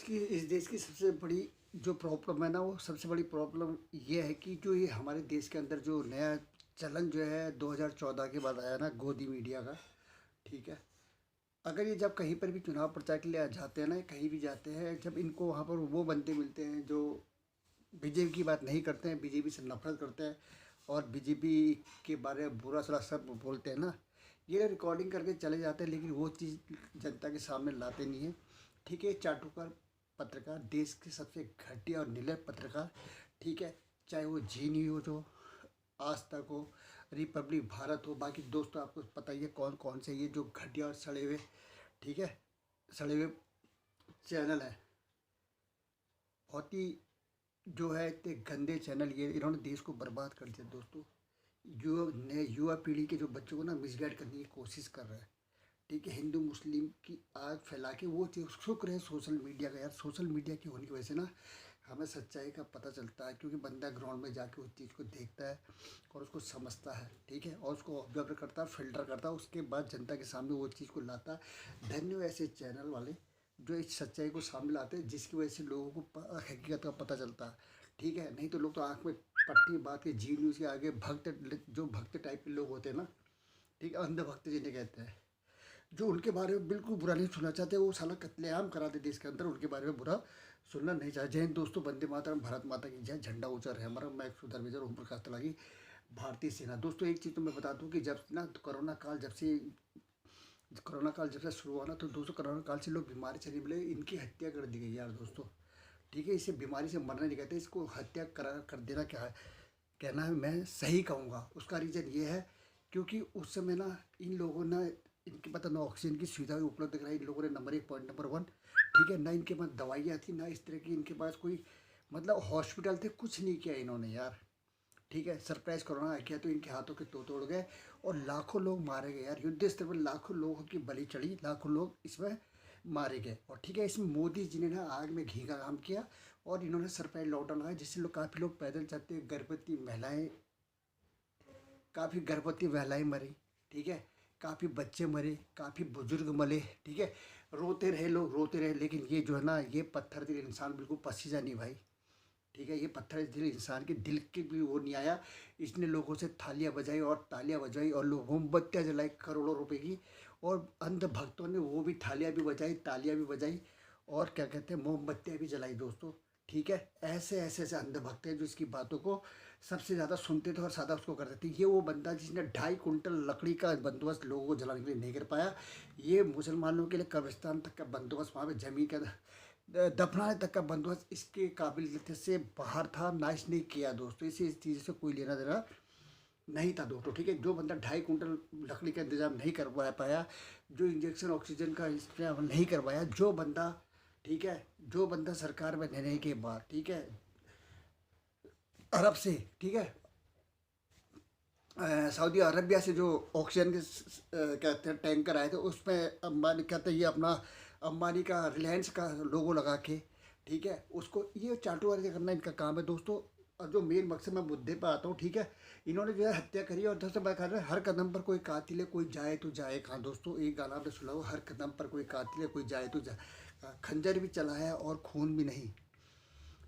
इस देश की सबसे बड़ी जो प्रॉब्लम है ना, वो सबसे बड़ी प्रॉब्लम ये है कि जो ये हमारे देश के अंदर जो नया चलन जो है 2014 के बाद आया ना, गोदी मीडिया का। ठीक है। अगर ये जब कहीं पर भी चुनाव प्रचार के लिए जाते हैं ना, कहीं भी जाते हैं, जब इनको वहाँ पर वो बंदे मिलते हैं जो बीजेपी की बात नहीं करते हैं, बीजेपी से नफरत करते हैं और बीजेपी के बारे में बुरा सला सब बोलते हैं ना, ये रिकॉर्डिंग करके चले जाते हैं, लेकिन वो चीज़ जनता के सामने लाते नहीं हैं। ठीक है। चाटुकार पत्रकार, देश के सबसे घटिया और निर्लज पत्रकार। ठीक है। चाहे वो जी न्यूज़ हो, आज तक हो, रिपब्लिक भारत हो, बाकी दोस्तों आपको पता ही है कौन कौन से ये जो घटिया और सड़े हुए, ठीक है, सड़े हुए चैनल है। बहुत ही जो है इतने गंदे चैनल, ये इन्होंने देश को बर्बाद कर दिया दोस्तों। युवा पीढ़ी के जो बच्चों को ना मिसगाइड करने की कोशिश कर रहा है। ठीक है। हिंदू मुस्लिम की आग फैला के वो चीज़, शुक्र है सोशल मीडिया का यार, सोशल मीडिया की होने की वजह से ना हमें सच्चाई का पता चलता है, क्योंकि बंदा ग्राउंड में जाके उस चीज़ को देखता है और उसको समझता है। ठीक है। और उसको ऑब्जर्व करता है, फिल्टर करता है, उसके बाद जनता के सामने वो चीज़ को लाता है। धन्यवाद ऐसे चैनल वाले जो इस सच्चाई को सामने लाते हैं, जिसकी वजह से लोगों को हकीकत का पता चलता है। ठीक है। नहीं तो लोग तो आँख में पट्टी बात के जी न्यूज़ के आगे जो भक्त टाइप के लोग होते हैं ना, ठीक है, अंधभक्त जिन्हें कहते हैं, जो उनके बारे में बिल्कुल बुरा नहीं सुनना चाहते, वो साला कत्लेआम करा दे देश के अंदर, उनके बारे में बुरा सुनना नहीं चाहते। जय हिंद दोस्तों, वंदे मातरम, भारत माता की जय, झंडा ऊंचा रहे हमारा। मैं सुधर मेजर ओम प्रकाश तलागी, भारतीय सेना। दोस्तों एक चीज़ तो मैं बता दूं कि जब ना कोरोना काल जब से शुरू हुआ ना, तो दोस्तों कोरोना काल से लोग बीमारी से नहीं मिले, इनकी हत्या कर दी गई यार दोस्तों। ठीक है। इसे बीमारी से मरना नहीं कहते, इसको हत्या कर देना क्या है, कहना है, मैं सही कहूँगा। उसका रीज़न ये है क्योंकि उस समय ना इन लोगों ने, इनके पास ना ऑक्सीजन की सुविधा भी उपलब्ध कराई इन लोगों ने, नंबर 1, पॉइंट नंबर 1। ठीक है। ना इनके पास दवाइयाँ थी, ना इस तरह की इनके पास कोई मतलब हॉस्पिटल थे, कुछ नहीं किया इन्होंने यार। ठीक है। सरप्राइज कोरोना आ गया तो इनके हाथों के तो तोड़ गए और लाखों लोग मारे गए यार, युद्ध स्तर पर लाखों लोगों की बलि चढ़ी, लाखों लोग इसमें मारे गए। और ठीक है, इसमें मोदी जी ने ना आग में घी का काम किया और इन्होंने सरप्राइज लॉकडाउन लगाया, जिससे लोग काफ़ी लोग पैदल चलते, काफ़ी गर्भवती महिलाएं मरी। ठीक है। काफ़ी बच्चे मरे, काफ़ी बुजुर्ग मरे। ठीक है। रोते रहे लोग, रोते रहे, लेकिन ये जो है ना, ये पत्थर दिल इंसान बिल्कुल पसीजा नहीं भाई। ठीक है। ये पत्थर दिल इंसान के दिल के भी वो नहीं आया। इसने लोगों से थालियां बजाई और तालियां बजाई और लोग मोमबत्तियां जलाई करोड़ों रुपए की, और अंध भक्तों ने वो भी थालियां भी बजाई, तालियां भी बजाई और क्या कहते हैं, मोमबत्तियां भी जलाई दोस्तों। ठीक है। ऐसे ऐसे अंध भक्त हैं जो इसकी बातों को सबसे ज़्यादा सुनते थे और सादा उसको करते थे। ये वो बंदा जिसने 2.5 कुंटल लकड़ी का बंदोबस्त लोगों को जलाने के लिए नहीं कर पाया। ये मुसलमानों के लिए कब्रिस्तान तक का बंदोबस्त, वहाँ पे जमीन का दफनाने तक का बंदोबस्त इसके काबिलियत से बाहर था, ना इसने किया दोस्तों। इस चीज़ से कोई लेना देना नहीं था दोस्तों। ठीक है। जो बंदा 2.5 कुंटल लकड़ी का इंतजाम नहीं करवा पाया, जो इंजेक्शन ऑक्सीजन का इंतजाम नहीं करवाया, जो बंदा, ठीक है, जो बंदा सरकार में रहने के बाद, ठीक है, अरब से, ठीक है, सऊदी अरबिया से जो ऑक्सीजन के कहते हैं टैंकर आए थे, उसमें अंबानी कहते हैं ये अपना अंबानी का रिलायंस का लोगो लगा के, ठीक है, उसको ये चाटुकारी करना इनका काम है दोस्तों। और जो मेन मकसद, मैं मुद्दे पर आता हूँ। ठीक है। इन्होंने जो है हत्या करी और दोस्तों मैं कह रहा हर कदम पर कोई कातिल है, कोई जाए तो जाए कहाँ दोस्तों। एक गाना आपने सुना हो, हर कदम पर कोई कातिल है, कोई जाए तो जाए। खंजर भी चलाया और खून भी नहीं।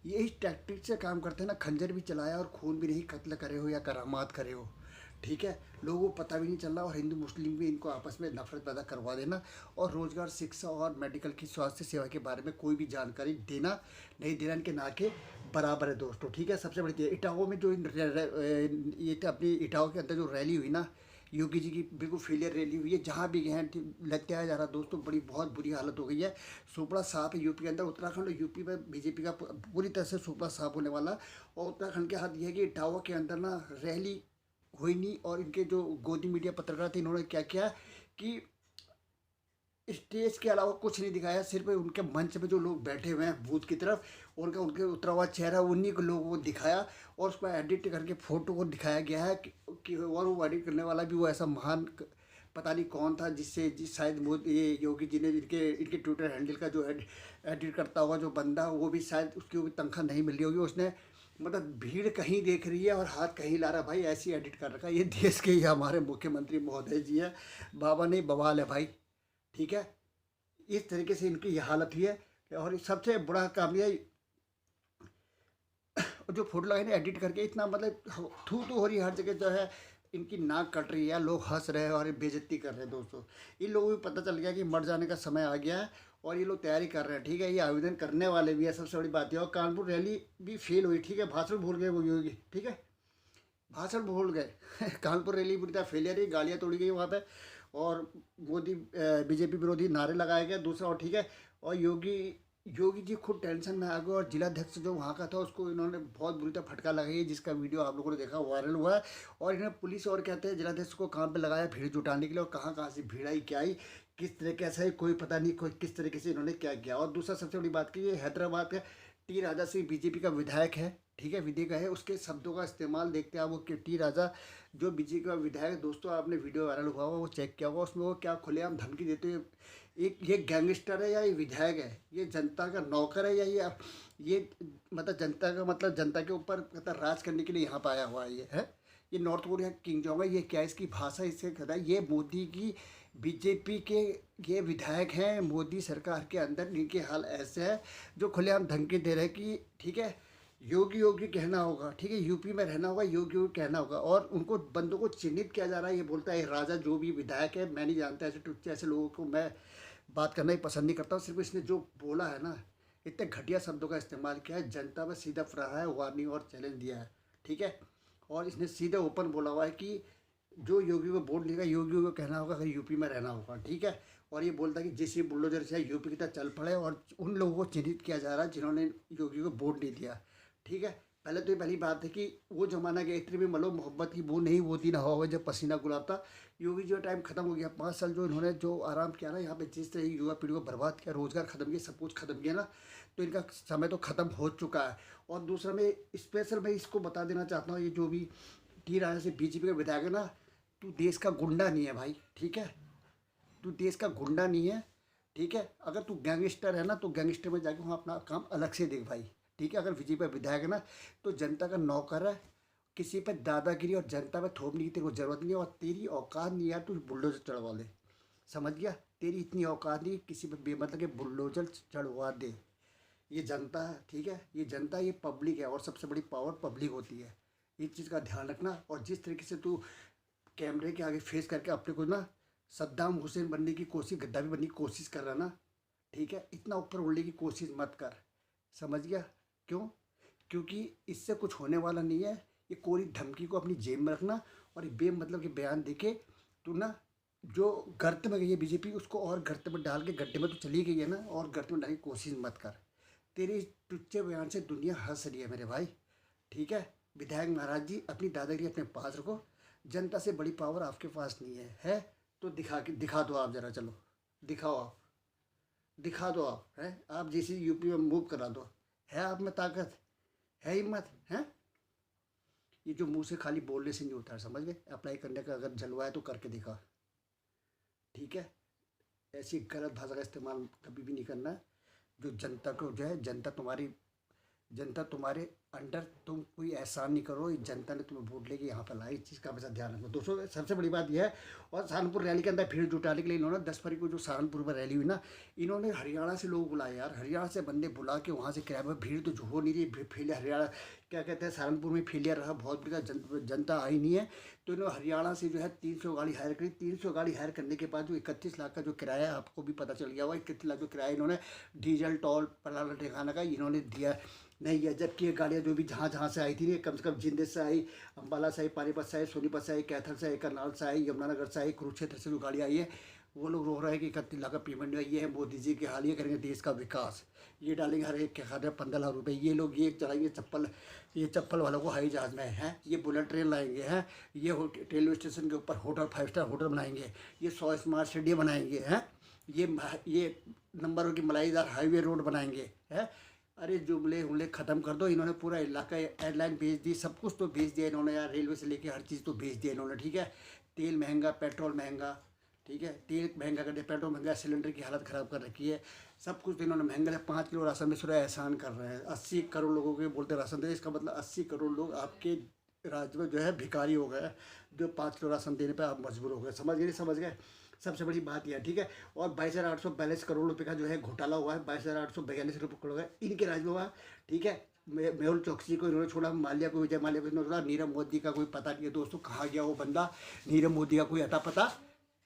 ये इस टैक्टिक से काम करते हैं ना, खंजर भी चलाया और खून भी नहीं, कत्ल करे हो या करामात करे हो। ठीक है। लोगों को पता भी नहीं चल रहा, और हिंदू मुस्लिम भी इनको आपस में नफरत पैदा करवा देना, और रोजगार, शिक्षा और मेडिकल की स्वास्थ्य सेवा के बारे में कोई भी जानकारी देना नहीं देना इनके ना के बराबर है दोस्तों। ठीक है। सबसे बड़ी चीज़, इटावा में जो ये अपनी इटावा के अंदर जो रैली हुई ना, योगी जी की बिल्कुल फेलियर रैली हुई है। जहाँ भी गए हैं लगते आया जा रहा दोस्तों, बड़ी बहुत बुरी हालत हो गई है। सुपड़ा साफ है यूपी के अंदर, उत्तराखंड और यूपी में बीजेपी का पूरी तरह से सुपड़ा साफ होने वाला। और उत्तराखंड के हाथ यह है कि इटावा के अंदर ना रैली हुई नहीं, और इनके जो गोदी मीडिया पत्रकार थे, इन्होंने क्या किया कि स्टेज के अलावा कुछ नहीं दिखाया, सिर्फ उनके मंच पे जो लोग बैठे हुए हैं भूत की तरफ, उनके उतरा हुआ चेहरा उन्हीं को लोगों को दिखाया, और उसको एडिट करके फोटो को दिखाया गया है कि और वो एडिट करने वाला भी वो ऐसा महान पता नहीं कौन था, जिस शायद मोदी, ये योगी जी ने, इनके ट्विटर हैंडल का जो एडिट करता होगा जो बंदा, वो भी शायद उसकी भी तनख्वाह नहीं मिल रही होगी। उसने मतलब भीड़ कहीं देख रही है और हाथ कहीं ला रहा, भाई ऐसी एडिट कर रखा है। ये देश के ही हमारे मुख्यमंत्री महोदय जी है, बाबा नहीं बवाल है भाई। ठीक है। इस तरीके से इनकी यह हालत हुई है। और सबसे बड़ा काम ये, और जो फोटो लगाए ना एडिट करके, इतना मतलब थू थू हो रही है हर जगह जो है, इनकी नाक कट रही है, लोग हंस रहे हैं और बेइज्जती कर रहे हैं दोस्तों। इन लोगों को भी पता चल गया कि मर जाने का समय आ गया है, और ये लोग तैयारी कर रहे हैं, ठीक है। ये आवेदन करने वाले भी है, सबसे बड़ी बात है। और कानपुर रैली भी फेल हुई, ठीक है, भाषण भूल गए वो योगी, ठीक है, भाषण भूल गए कानपुर रैली पूरी तरह फेलियर रही, गालियाँ तोड़ी गई वहाँ पे, और मोदी बीजेपी विरोधी नारे लगाए गए दूसरा, और ठीक है। और योगी योगी जी खुद टेंशन में आ गए, और जिलाध्यक्ष जो वहाँ का था उसको इन्होंने बहुत बुरी तरह फटका लगाई, जिसका वीडियो आप लोगों ने देखा, वायरल हुआ है। और इन्हें पुलिस और कहते हैं जिलाध्यक्ष को काम पे लगाया भीड़ जुटाने के लिए, और कहाँ कहाँ से भीड़ आई, क्या आई, किस तरीके से आई, कोई पता नहीं, कोई किस तरीके से इन्होंने क्या किया। और दूसरा सबसे बड़ी बात की, ये हैदराबाद के टी राजा सिंह बीजेपी का विधायक है, ठीक है, विधेयक है, उसके शब्दों का इस्तेमाल देखते हैं आप। वो टी राजा जो बीजेपी का विधायक है दोस्तों, आपने वीडियो वायरल हुआ होगा, वो चेक किया होगा, उसमें वो क्या खुलेआम धमकी देते हुए, एक ये गैंगस्टर है या ये विधायक है, ये जनता का नौकर है या ये मतलब जनता का, मतलब जनता के ऊपर मतलब राज करने के लिए यहाँ पर आया हुआ है, ये नॉर्थ कोरिया किंग जोंग है, ये क्या इसकी भाषा इससे कहता है, ये मोदी की बीजेपी के ये विधायक हैं मोदी सरकार के अंदर, इनके हाल ऐसे है जो खुलेआम धमकी दे रहे हैं कि ठीक है योगी योगी कहना होगा, ठीक है, यूपी में रहना होगा, योगी योगी कहना होगा। और उनको बंदों को चिन्हित किया जा रहा है, ये बोलता है राजा जो भी विधायक है, मैं नहीं जानता ऐसे टुच्चे ऐसे लोगों को मैं बात करना ही पसंद नहीं करता हूँ। सिर्फ इसने जो बोला है ना, इतने घटिया शब्दों का इस्तेमाल किया है, जनता में सीधा रहा है, वार्निंग और चैलेंज दिया है, ठीक है। और इसने सीधे ओपन बोला हुआ है कि जो योगी को वोट देगा, योगी को कहना होगा अगर यूपी में रहना होगा, ठीक है। और ये बोलता है कि जिस बुलडोजर से यूपी की तरह चल पड़े, और उन लोगों को चिन्हित किया जा रहा है जिन्होंने योगी को वोट नहीं दिया, ठीक है। पहले तो ये पहली बात है कि वो ज़माना गया, इतनी भी मतलब मोहब्बत की बूंद नहीं, वो दिन हवा हुआ जब पसीना गुलाब था। योगी जो टाइम खत्म हो गया, 5 साल जो इन्होंने जो आराम किया ना यहाँ पे, जिस तरह युवा पीढ़ी को बर्बाद किया, रोजगार खत्म किया, सब कुछ खत्म किया ना, तो इनका समय तो खत्म हो चुका है। और दूसरा मैं स्पेशल मैं इसको बता देना चाहता हूँ, ये जो भी टी राजा से बीजेपी का विधायक है ना, तू देश का गुंडा नहीं है भाई, ठीक है, तू देश का गुंडा नहीं है, ठीक है। अगर तू गैंगस्टर है ना, तो गैंगस्टर में जाके वहाँ अपना काम अलग से देख भाई, ठीक है। अगर बीजेपी का विधायक है ना, तो जनता का नौकर है, किसी पर दादागिरी और जनता में थोपने की तेरे को जरूरत नहीं है, और तेरी औकात नहीं है तू बुलडोजर चढ़वा ले, समझ गया, तेरी इतनी औकात नहीं किसी पर बेमतलब के बुलडोजर चढ़वा दे। ये जनता है, ठीक है, ये जनता, ये पब्लिक है, और सबसे बड़ी पावर पब्लिक होती है, इस चीज़ का ध्यान रखना। और जिस तरीके से तू कैमरे के आगे फेस करके अपने को ना सद्दाम हुसैन बनने की कोशिश, गद्दाफी बनने की कोशिश कर रहा ना, ठीक है, इतना ऊपर उड़ने की कोशिश मत कर, समझ गया। क्यों? क्योंकि इससे कुछ होने वाला नहीं है। ये कोई धमकी को अपनी जेब में रखना, और ये बेमतलब के बयान देके तू ना जो गर्त में गई है बीजेपी, उसको और गर्त में डाल के, गड्ढे में तो चली गई है ना, और गर्त में डालने की कोशिश मत कर। तेरे इस टुच्चे बयान से दुनिया हंस रही है मेरे भाई, ठीक है। विधायक महाराज जी, अपनी दादागिरी अपने पास रखो, जनता से बड़ी पावर आपके पास नहीं है तो दिखा दो आप, जरा चलो दिखाओ, आप दिखा दो, आप हैं, आप जैसे यूपी में मूव करा दो, है आप में ताकत, है हिम्मत, है। ये जो मुंह से खाली बोलने से नहीं होता है, समझ गए, अप्लाई करने का अगर जलवा है तो करके दिखा, ठीक है। ऐसी गलत भाषा का इस्तेमाल कभी भी नहीं करना है। जो जनता को जो है, जनता तुम्हारे अंडर, तुम कोई एहसान नहीं करो, इस जनता ने तुम्हें वोट लेके यहाँ पर लाई, इस चीज़ का हमेशा ध्यान रखो दोस्तों। सबसे बड़ी बात यह है, और सहारनपुर रैली के अंदर भीड़ जुटाने के लिए इन्होंने 10 फरवरी को जो सहारनपुर में रैली हुई ना, इन्होंने हरियाणा से लोग बुलाए यार, हरियाणा से बंदे बुला के वहाँ से किराए पर, भीड़ तो जो हो नहीं रही, फेलियर हरियाणा क्या कहते हैं, सहारनपुर में फेलियर रहा बहुत बड़ी, जनता आई नहीं है, तो इन्होंने हरियाणा से जो है 300 गाड़ी हायर करी। 300 गाड़ी हायर करने के बाद जो 31 लाख का जो किराया, आपको भी पता चल गया हुआ, 31 लाख जो किराया इन्होंने डीजल टोल पलाना ठिकाना का इन्होंने दिया नहीं है। जबकि ये गाड़ियाँ जो भी जहाँ जहाँ से आई थी, कम से कम जिंदे से आई, अम्बाला से आई, पानीपत से आई, सोनीपत से आई, कैथल से आई, करनाल से आई, यमुनानगर से आई, कुरुक्षेत्र से जो गाड़ी आई है, वो लोग रो रहे हैं कि 31 लाख का पेमेंट नहीं है। ये है मोदी जी के हाल, ये करेंगे देश का विकास, ये डालेंगे हर एक के खाते में 15 लाख रुपये, ये लोग ये चलाएंगे चप्पल, ये चप्पल वालों को हवाई जहाज़ में है, ये बुलेट ट्रेन लाएंगे हैं, ये रेलवे स्टेशन के ऊपर होटल 5 स्टार होटल बनाएंगे, ये 100 स्मार्ट सिटी बनाएंगे हैं, ये नंबरों की मलाईदार हाईवे रोड बनाएंगे हैं। अरे जुमले उमले ख़त्म कर दो, इन्होंने पूरा इलाका एयरलाइन भेज दी, सब कुछ तो भेज दिया इन्होंने यार, रेलवे से लेके हर चीज़ तो भेज दिया इन्होंने, ठीक है। तेल महंगा, पेट्रोल महंगा, ठीक है, तेल महंगा कर दिया, पेट्रोल महंगा, सिलेंडर की हालत ख़राब कर रखी है, सब कुछ तो इन्होंने महंगा है। 5 किलो राशन में सुरह एहसान कर रहे हैं, 80 करोड़ लोगों के बोलते राशन दे, इसका मतलब 80 करोड़ लोग आपके राज्य में जो है भिखारी हो गए, जो 5 किलो राशन देने पर आप मजबूर हो गए, समझ गए नहीं समझ गए। सबसे बड़ी बात यह है, ठीक है। और 22,842 करोड़ रुपए का जो है घोटाला हुआ है, 22,842 करोड़ का इनके राज में हुआ, ठीक है। मेहुल चोकसी को इन्होंने छोड़ा, माल्या को, विजय माल्या को इन्होंने छोड़ा, नीरव मोदी का कोई पता नहीं है दोस्तों, कहाँ गया वो बंदा। नीरव मोदी का कोई अता पता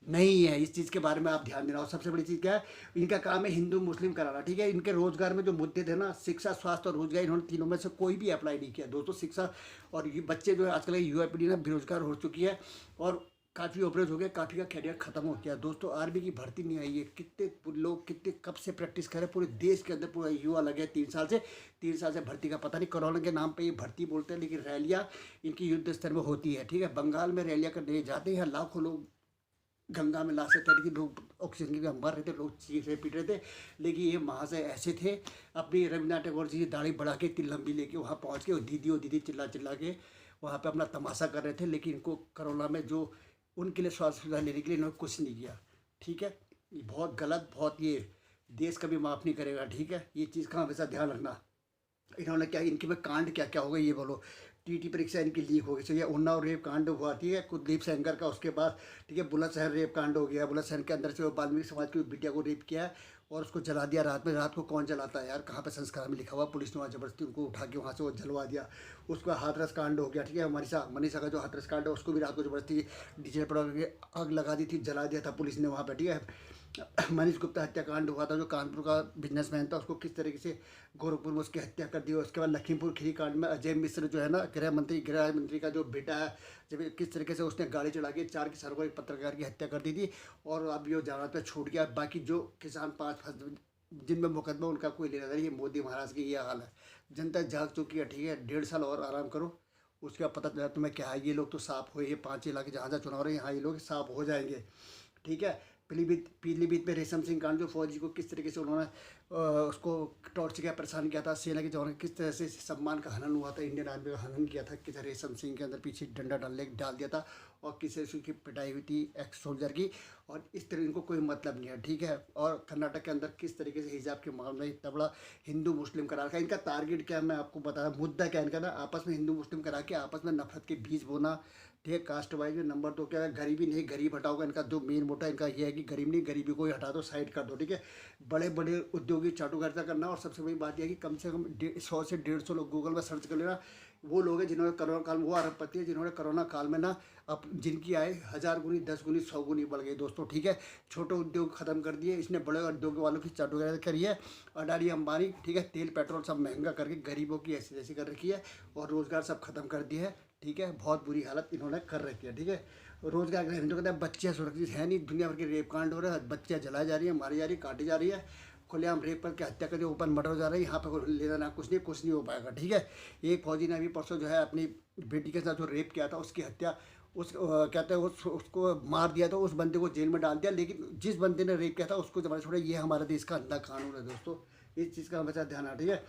नहीं है। इस चीज़ के बारे में आप ध्यान देना। और सबसे बड़ी चीज़ क्या है, इनका काम है हिंदू मुस्लिम कराना, ठीक है। इनके रोजगार में जो मुद्दे थे ना, शिक्षा, स्वास्थ्य और रोजगार, इन्होंने तीनों में से कोई भी अप्लाई नहीं किया दोस्तों। शिक्षा और ये बच्चे जो है आजकल युवा पीढ़ी ना बेरोजगार हो चुकी है, और काफ़ी ओवरेज हो गया, काफ़ी का कैरियर खत्म हो गया दोस्तों। आर्मी की भर्ती नहीं आई है, कितने लोग कितने कब से प्रैक्टिस कर रहे हैं, पूरे देश के अंदर पूरा युवा लगे 3 साल से भर्ती का पता नहीं। कोरोना के नाम पे ये भर्ती बोलते हैं, लेकिन रैलियाँ इनकी युद्ध स्तर में होती है, ठीक है। बंगाल में रैलियाँ करने जाते हैं, लाखों लोग गंगा में लाशें तैरती, लोग ऑक्सीजन की कमी मर रहे थे, लोग चीख रहे पीट रहे थे। लेकिन ये महाशय ऐसे थे, अपनी रविन्द्रनाथ टैगोर जी की दाढ़ी बढ़ा के इतनी लंबी लेके वहाँ पहुँच के वो दीदी चिल्ला चिल्ला के वहाँ पे अपना तमाशा कर रहे थे। लेकिन इनको कोरोना में जो उनके लिए स्वास्थ्य सुविधा लेने के लिए इन्होंने कुछ नहीं किया, ठीक है। ये बहुत गलत, बहुत ये देश कभी माफ़ नहीं करेगा, ठीक है। ये चीज़ का हमेशा ध्यान रखना। इन्होंने क्या, इनके में कांड क्या क्या हो गए ये बोलो। टीटी परीक्षा इनकी लीक हो गई, तो ये उन्नाव रेप कांड हुआ, ठीक है, कुलदीप सेंगर का। उसके बाद ठीक है बुलंदशहर रेप कांड हो गया, बुलंदशहर के अंदर से वो वाल्मीकि समाज की बिटिया को रेप किया और उसको जला दिया रात में। रात को कौन जलाता है यार, कहाँ पे संस्कार में लिखा हुआ। पुलिस ने वहाँ जबरदस्ती उनको उठा के वहाँ से वो जलवा दिया। उसका हाथरस कांड हो गया, ठीक है। मनीषा का जो हाथरस कांड है, उसको भी रात को जबरदस्ती डीजल पर आग लगा दी थी, जला दिया था पुलिस ने वहाँ पर, ठीक है। मनीष गुप्ता हत्याकांड हुआ था, जो कानपुर का बिजनेसमैन था, उसको किस तरीके से गोरखपुर में उसकी हत्या कर दी। उसके बाद लखीमपुर खीरी कांड में अजय मिश्र जो है ना, गृह मंत्री का जो बेटा है, जब किस तरीके से उसने गाड़ी चढ़ा के 4 किसानों को, एक पत्रकार की हत्या कर दी थी। और अब ये जमानत पे छूट गया। बाकी जो किसान 5 जिनमें मुकदमा, उनका कोई लेना नहीं। ये मोदी महाराज की ये हाल है। जनता जाग चुकी है, ठीक है। 1.5 साल और आराम करो, उसके बाद पता चला तुम्हें क्या है। ये लोग तो साफ हुए, ये 5 इलाके जहाँ जहाँ चुनाव रहे हैं, यहाँ ये लोग साफ हो जाएंगे, ठीक है। पीलीभीत में रेशम सिंह कांड, जो फौजी को किस तरीके से उन्होंने उसको टॉर्च किया, परेशान किया था, सेना के जवानों किस तरह से सम्मान का हनन हुआ था, इंडियन आर्मी का हनन किया था, किस रेशम सिंह के अंदर पीछे डंडा डाल दिया था, और किस तरह से उसकी पिटाई हुई थी एक्स सोल्जर की। और इस तरह इनको कोई मतलब नहीं है, ठीक है। और कर्नाटक के अंदर किस तरीके से हिजाब के मामले में इतना बड़ा हिंदू मुस्लिम करा रखा है। इनका टारगेट क्या है मैं आपको बता रहा हूँ। मुद्दा क्या है इनका ना, आपस में हिंदू मुस्लिम करा के आपस में नफरत के बीज बोना, ठीक है। कास्ट वाइज में नंबर 2 क्या है, गरीबी नहीं, गरीब हटाओगे। इनका जो मेन मोटा इनका ये है कि गरीब नहीं, गरीबी को ही हटा दो, साइड कर दो, ठीक है। बड़े बड़े उद्योगी चाटुकारिता करना। और सबसे बड़ी बात यह है कि कम से कम 100 से 150 लोग गूगल में सर्च कर लेना, वो लोग हैं जिन्होंने कोरोना काल में, वो अरबपति है जिन्होंने कोरोना काल में ना अब जिनकी आय 1000 गुनी, 10 गुनी, 100 गुनी बढ़ गई दोस्तों, ठीक है। छोटे उद्योग खत्म कर दिए इसने, बड़े उद्योग वालों की चाटुकारिता करी है। अडानी अंबानी, ठीक है, तेल पेट्रोल सब महंगा करके गरीबों की ऐसी जैसी कर रखी है, और रोज़गार सब खत्म कर दिया है, ठीक है। बहुत बुरी हालत इन्होंने कर रखी है, ठीक है। रोजगार के हिंदू कहते हैं बच्चियाँ सुरक्षित है नहीं, दुनिया भर के रेप कांड हो रहे हैं, बच्चियाँ जलाई जा रही हैं, मारी जा रही है, काटी जा रही है, खुलेआम रेप करके हत्या करके ओपन मर्डर हो जा रहा है। यहाँ पर लेना ना कुछ नहीं हो पाएगा, ठीक है। एक फौजी ने अभी परसों जो है अपनी बेटी के साथ जो रेप किया था, उसकी हत्या, उस कहते हैं उसको मार दिया था, उस बंदे को जेल में डाल दिया। लेकिन जिस बंदे ने रेप किया था उसको जमाना छोड़ा। ये हमारे देश का अंधा कानून है दोस्तों, इस चीज़ का हमेशा ध्यान रखना, ठीक है।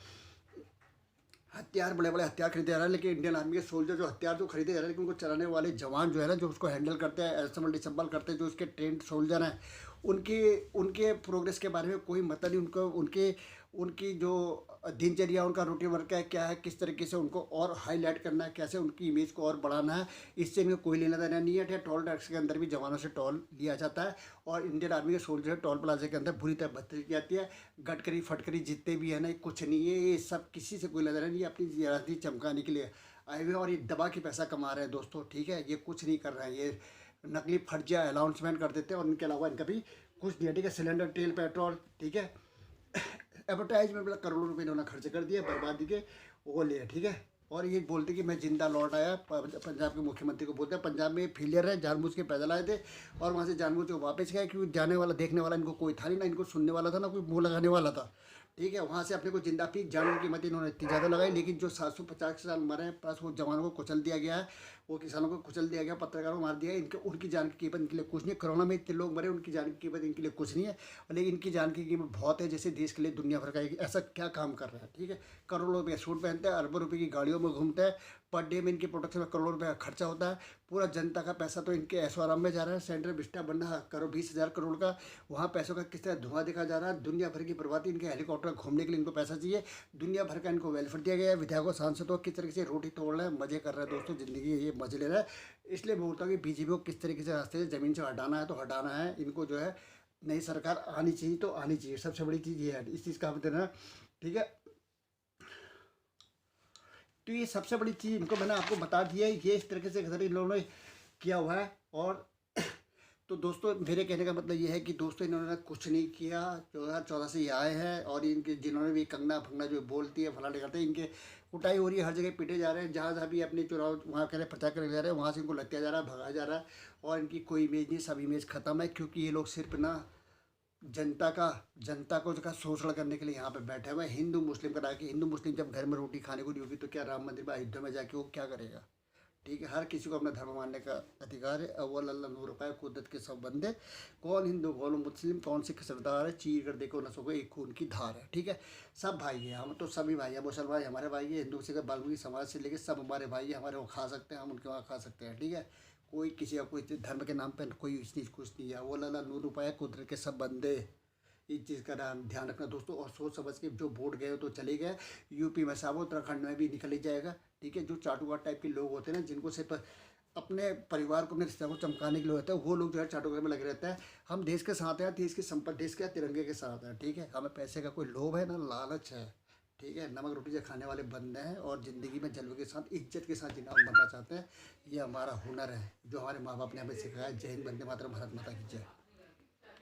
हथियार, बड़े बड़े हथियार खरीदे जा रहे हैं, लेकिन इंडियन आर्मी के सोल्जर जो हथियार जो खरीदे जा रहे हैं, लेकिन उनको चलाने वाले जवान जो है ना, जो उसको हैंडल करते हैं, असम्बल डिसम्बल करते हैं, जो उसके ट्रेंड सोल्जर हैं, उनके उनके प्रोग्रेस के बारे में कोई मतलब नहीं। उनको उनके उनकी जो दिनचर्या, उनका रूटीन वर्क है क्या है, किस तरीके से उनको और हाईलाइट करना है, कैसे उनकी इमेज को और बढ़ाना है, इससे इनको कोई लेना देना नहीं है। टोल टैक्स के अंदर भी जवानों से टोल लिया जाता है, और इंडियन आर्मी के सोल्जर टोल प्लाजा के अंदर बुरी तरह बदतमीजी की जाती है। गटकरी फटकरी जितने भी है ना, कुछ नहीं है, ये सब किसी से कोई लेना देना नहीं है, अपनी राजनीति चमकाने के लिए आए हुए, और ये दबा के पैसा कमा रहे हैं दोस्तों, ठीक है। ये कुछ नहीं कर रहे हैं, ये नकली फर्जिया अनाउंसमेंट कर देते हैं, और इनके अलावा इनका भी कुछ नहीं है, ठीक है। सिलेंडर, तेल, पेट्रोल, ठीक है, एडवर्टाइजमेंट में करोड़ों रुपए इन्होंने खर्च कर दिए, बर्बादी के वो लिए, ठीक है। और ये बोलते कि मैं जिंदा लौट आया, पंजाब के मुख्यमंत्री को बोलते हैं पंजाब में फेलियर है, जानबूझ के पैदल आए थे और वहाँ से जानबूझ के वापस गए, क्योंकि जाने वाला देखने वाला इनको कोई था नहीं, ना इनको सुनने वाला था, ना कोई मुँह लगाने वाला था, ठीक है। वहाँ से अपने को जिंदा अपनी जान की कीमत इन्होंने इतनी ज़्यादा लगाई, लेकिन जो 750 साल मरे हैं, प्लस वो जवानों को कुचल दिया गया है, वो किसानों को कुचल दिया गया, पत्रकारों को मार दिया है, इनके उनकी जान की कीमत इनके लिए कुछ नहीं है। कोरोना में इतने लोग मरे, उनकी जान की कीमत इनके लिए कुछ नहीं है, लेकिन इनकी जान की कीमत बहुत है। जैसे देश के लिए दुनिया भर का ऐसा क्या काम कर रहा है, ठीक है। करोड़ों रुपये सूट पहनते हैं, अरबों रुपये की गाड़ियों में घूमते हैं, पर डे में इनके प्रोडक्शन में करोड़ों रुपये का खर्चा होता है। पूरा जनता का पैसा तो इनके ऐशो आराम में जा रहा है। सेंट्रल विस्टा बनना करो 20,000 करोड़ का, वहाँ पैसों का किस तरह धुआं देखा जा रहा है। दुनिया भर की बर्बादी, इनके हेलीकॉप्टर घूमने के लिए इनको पैसा चाहिए, दुनिया भर का इनको वेलफेयर दिया गया है। विधायकों सांसदों किस तरीके से रोटी तोड़ रहे हैं, मजे कर रहे हैं दोस्तों, ज़िंदगी ये मजे ले रहा है। इसलिए मैं बोलता हूँ कि बीजेपी को किस तरीके से रास्ते से ज़मीन से हटाना है तो हटाना है। इनको जो है नई सरकार आनी चाहिए तो आनी चाहिए, सबसे बड़ी चीज़ ये है। इस चीज़ का हम देना, ठीक है। तो ये सबसे बड़ी चीज़ इनको मैंने आपको बता दिया है, ये इस तरीके से इन लोगों ने किया हुआ है। और तो दोस्तों मेरे कहने का मतलब ये है कि दोस्तों इन्होंने कुछ नहीं किया, 2014 से ये आए हैं। और इनके जिन्होंने भी कंगना फंगना जो बोलती है फलाने करते हैं, इनके कुटाई हो रही है, हर जगह पीटे जा रहे हैं। जहाँ जहाँ भी अपने चुनाव वहाँ कह रहे प्रचार करने जा रहे हैं, वहाँ से इनको लगता जा रहा है, भगाया जा रहा है। और इनकी कोई इमेज नहीं, सब इमेज खत्म है, क्योंकि ये लोग सिर्फ ना जनता को उसका शोषण करने के लिए यहाँ पे बैठे हुए हैं। हिंदू मुस्लिम का कि हिंदू मुस्लिम जब घर में रोटी खाने को नहीं होगी तो क्या राम मंदिर में अयोध्या में जाके वो क्या करेगा, ठीक है। हर किसी को अपना धर्म मानने का अधिकार है। अव्वल अल्लाह नूर पाए कुदरत के सब बंदे, कौन हिंदू कौन मुस्लिम कौन सिख सरदार है, चीर कर देखो न सको एक खून की धार है, ठीक है। सब भाई हैं, हम तो सभी भाई हैं। मुसलमान भाई हमारे भाई है, हिंदू से बाल्मीकि समाज से लेके सब हमारे भाई हैं। हमारे वो खा सकते हैं, हम उनके वहाँ खा सकते हैं, ठीक है। कोई किसी का कोई धर्म के नाम पर कोई चीज़ कुछ नहीं है। अव्वल अल्लाह नूर पाए कुदरत के सब बंदे, इस चीज़ का ध्यान रखना दोस्तों। और सोच समझ के जो वोट गए तो चले गए। यूपी में सब, उत्तराखंड में भी निकल ही जाएगा, ठीक है। जो चाटुकार टाइप के लोग होते हैं ना, जिनको सिर्फ अपने परिवार को अपने रिश्ते को चमकाने के लिए होता है, वो लोग जो है चाटुकार में लगे रहते हैं। हम देश के साथ हैं, देश की संपत्ति, देश के तिरंगे के साथ हैं, ठीक है। हमें पैसे का कोई लोभ है ना लालच है, ठीक है। नमक रोटी से खाने वाले बंदे हैं और ज़िंदगी में जलवे के साथ इज्जत के साथ जिन्हें हम बनना चाहते हैं। ये हमारा हुनर है जो हमारे माँ बाप ने हमें सिखाया। जय हिंद, वंदे मातरम, भारत माता की जय।